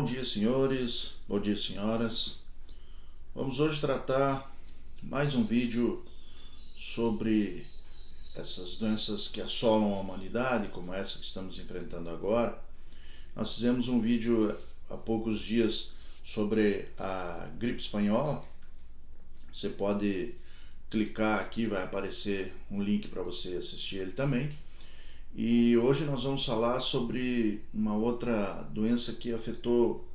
dia, senhores, bom dia, senhoras. Vamos hoje tratar mais um vídeo sobre essas doenças que assolam a humanidade, como essa que estamos enfrentando agora. Nós fizemos um vídeo há poucos dias sobre a gripe espanhola. Você pode clicar aqui, vai aparecer um link para você assistir ele também. E hoje nós vamos falar sobre uma outra doença que afetou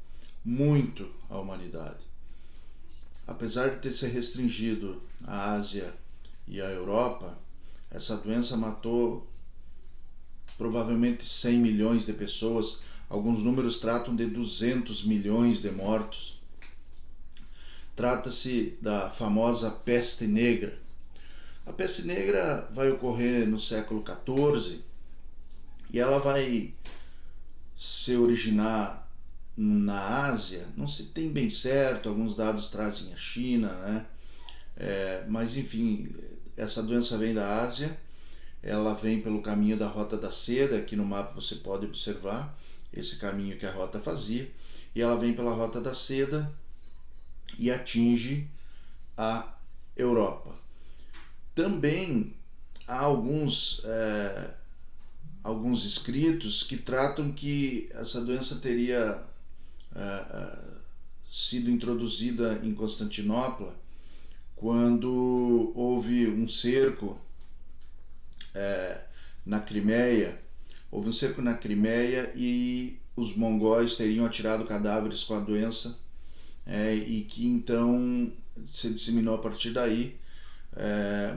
muito a humanidade. Apesar de ter se restringido à Ásia e à Europa, essa doença matou provavelmente 100 milhões de pessoas. Alguns números tratam de 200 milhões de mortos. Trata-se da famosa peste negra. A peste negra vai ocorrer no século XIV e ela vai se originar na Ásia. Não se tem bem certo, alguns dados trazem a China, né? Mas enfim, essa doença vem da Ásia, ela vem pelo caminho da Rota da Seda. Aqui no mapa você pode observar esse caminho que a rota fazia, e ela vem pela Rota da Seda e atinge a Europa. Também há alguns escritos que tratam que essa doença teria sido introduzida em Constantinopla quando houve um cerco na Crimeia. Houve um cerco na Crimeia e os mongóis teriam atirado cadáveres com a doença, e que então se disseminou a partir daí.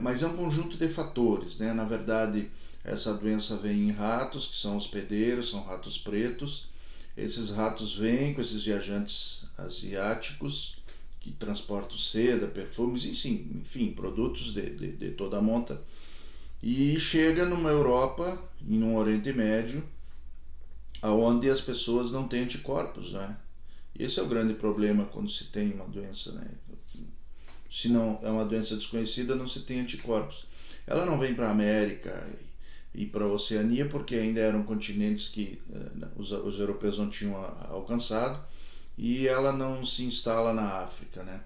Mas é um conjunto de fatores, né? Na verdade, essa doença vem em ratos, que são hospedeiros, são ratos pretos. Esses ratos vêm com esses viajantes asiáticos que transportam seda, perfumes, enfim, produtos de toda a monta, e chega numa Europa e num Oriente Médio, onde as pessoas não têm anticorpos, né? Esse é o grande problema quando se tem uma doença, né? Se não é uma doença desconhecida, não se tem anticorpos. Ela não vem para a América e para a Oceania, porque ainda eram continentes que os europeus não tinham alcançado, e ela não se instala na África, né?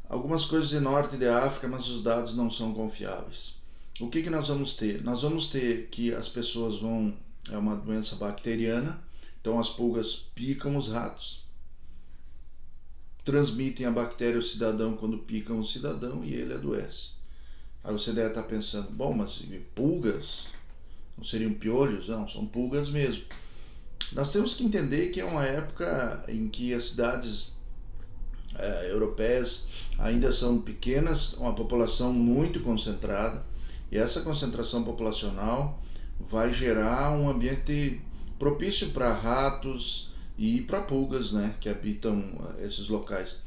Algumas coisas de norte da África, mas os dados não são confiáveis. O que nós vamos ter? Nós vamos ter que as pessoas vão... É uma doença bacteriana, então as pulgas picam os ratos, transmitem a bactéria ao cidadão quando picam o cidadão e ele adoece. Aí você deve estar pensando, bom, mas pulgas? Não seriam piolhos? Não, são pulgas mesmo. Nós temos que entender que é uma época em que as cidades europeias ainda são pequenas, uma população muito concentrada, e essa concentração populacional vai gerar um ambiente propício para ratos e para pulgas, né, que habitam esses locais.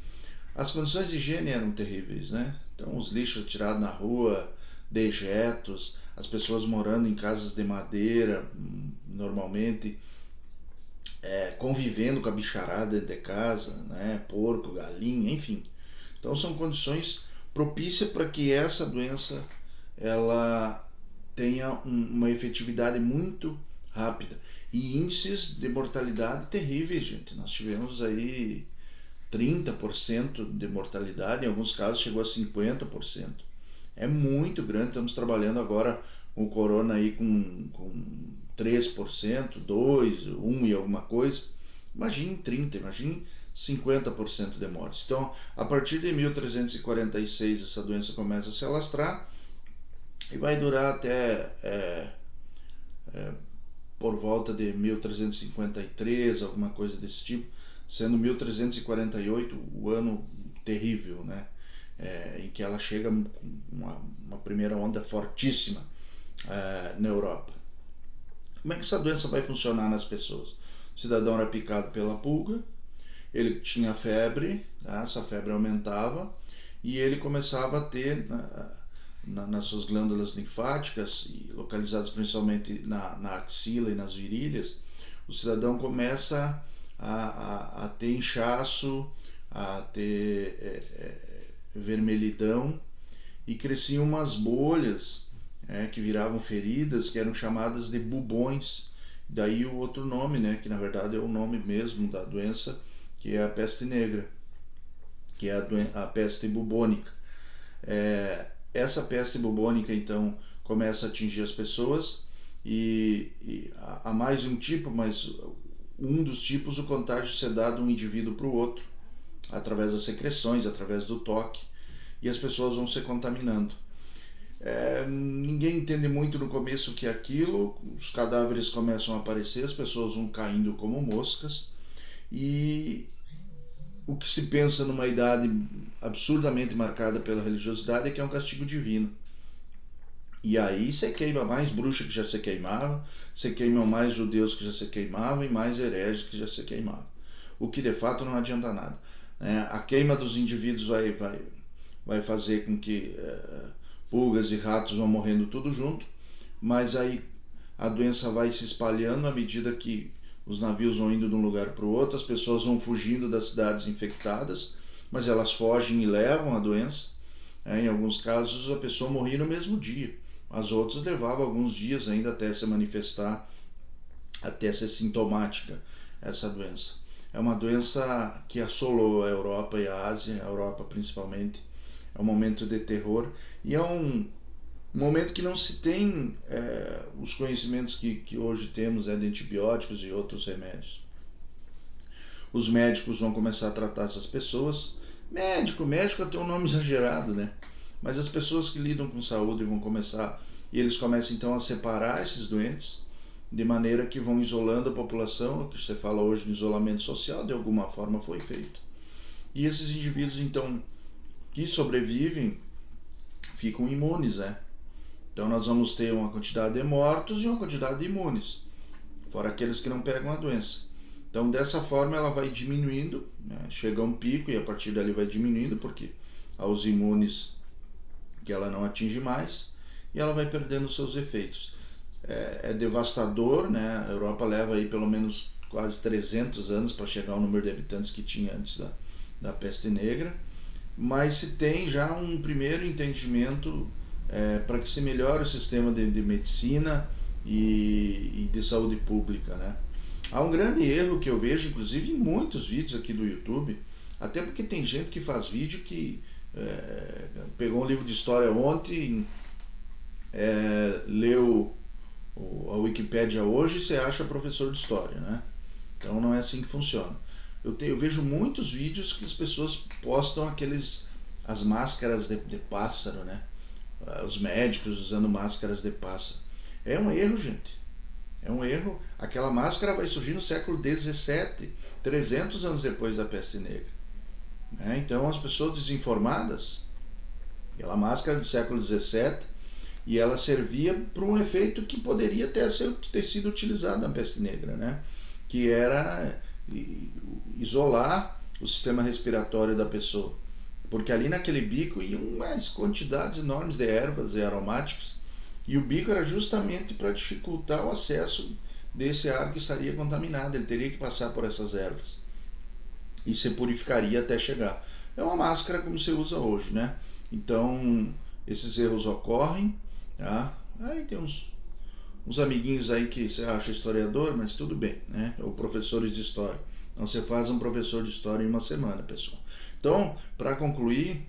As condições de higiene eram terríveis, né? Então os lixos tirados na rua, dejetos, as pessoas morando em casas de madeira, normalmente, convivendo com a bicharada dentro de casa, né? Porco, galinha, enfim. Então são condições propícias para que essa doença ela tenha uma efetividade muito rápida e índices de mortalidade terríveis, gente. Nós tivemos aí 30% de mortalidade, em alguns casos chegou a 50%. É muito grande. Estamos trabalhando agora com o corona aí com 3%, 2%, 1% e alguma coisa. Imagine 30%, imagine 50% de mortes. Então, a partir de 1346, essa doença começa a se alastrar e vai durar até por volta de 1353, alguma coisa desse tipo, sendo 1348 o ano terrível, né? Em que ela chega com uma primeira onda fortíssima na Europa. Como é que essa doença vai funcionar nas pessoas? O cidadão era picado pela pulga, ele tinha febre, tá? Essa febre aumentava e ele começava a ter nas suas glândulas linfáticas, localizadas principalmente na axila e nas virilhas, o cidadão começa a ter inchaço, a ter vermelhidão, e cresciam umas bolhas que viravam feridas, que eram chamadas de bubões. Daí o outro nome, né, que na verdade é o nome mesmo da doença, que é a peste negra, que é a peste bubônica. Essa peste bubônica, então, começa a atingir as pessoas e há mais de um tipo, mas um dos tipos o contágio se dá de um indivíduo para o outro, através das secreções, através do toque, e as pessoas vão se contaminando. Ninguém entende muito no começo o que é aquilo, os cadáveres começam a aparecer, as pessoas vão caindo como moscas, e o que se pensa numa idade absurdamente marcada pela religiosidade é que é um castigo divino. E aí você queima mais bruxa que já se queimava, você queima mais judeus que já se queimavam e mais hereges que já se queimavam. O que de fato não adianta nada. A queima dos indivíduos vai fazer com que pulgas e ratos vão morrendo tudo junto, mas aí a doença vai se espalhando à medida que os navios vão indo de um lugar para o outro, as pessoas vão fugindo das cidades infectadas, mas elas fogem e levam a doença. Em alguns casos a pessoa morria no mesmo dia, mas outros levavam alguns dias ainda até se manifestar, até ser sintomática essa doença. É uma doença que assolou a Europa e a Ásia, a Europa principalmente. É um momento de terror e é um momento que não se tem os conhecimentos que hoje temos de antibióticos e outros remédios. Os médicos vão começar a tratar essas pessoas. Médico até um nome exagerado, né? Mas as pessoas que lidam com saúde vão começar, e eles começam então a separar esses doentes, de maneira que vão isolando a população, o que você fala hoje de isolamento social, de alguma forma foi feito. E esses indivíduos então que sobrevivem ficam imunes, né? Então nós vamos ter uma quantidade de mortos e uma quantidade de imunes, fora aqueles que não pegam a doença. Então dessa forma ela vai diminuindo, né? Chega a um pico e a partir dali vai diminuindo, porque aos imunes que ela não atinge mais, e ela vai perdendo seus efeitos. É devastador, né? A Europa leva aí pelo menos quase 300 anos para chegar ao número de habitantes que tinha antes da peste negra, mas se tem já um primeiro entendimento para que se melhore o sistema de medicina e de saúde pública, né? Há um grande erro que eu vejo, inclusive, em muitos vídeos aqui do YouTube, até porque tem gente que faz vídeo que pegou um livro de história ontem, leu a Wikipédia hoje e você acha professor de história, né? Então não é assim que funciona. Eu vejo muitos vídeos que as pessoas postam as máscaras de pássaro, né? Os médicos usando máscaras de pássaro. É um erro, gente. É um erro. Aquela máscara vai surgir no século XVII, 300 anos depois da peste negra. Então as pessoas desinformadas, aquela máscara do século XVII, e ela servia para um efeito que poderia ter sido utilizado na peste negra, né? Que era isolar o sistema respiratório da pessoa, porque ali naquele bico iam mais quantidades enormes de ervas e aromáticos, e o bico era justamente para dificultar o acesso desse ar que estaria contaminado. Ele teria que passar por essas ervas e se purificaria até chegar. É uma máscara como se usa hoje, né? Então esses erros ocorrem, tá? Aí tem uns amiguinhos aí que você acha historiador, mas tudo bem, né? Ou professores de história. Então você faz um professor de história em uma semana, pessoal. Então, para concluir,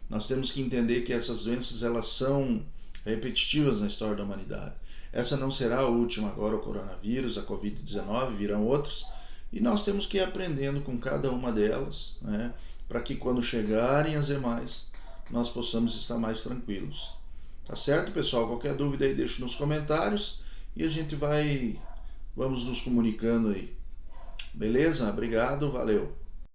nós temos que entender que essas doenças elas são repetitivas na história da humanidade. Essa não será a última, agora o coronavírus, a Covid-19, virão outras, e nós temos que ir aprendendo com cada uma delas, né? Para que quando chegarem as demais, nós possamos estar mais tranquilos. Tá certo, pessoal? Qualquer dúvida aí deixe nos comentários e a gente vamos nos comunicando aí. Beleza? Obrigado, valeu!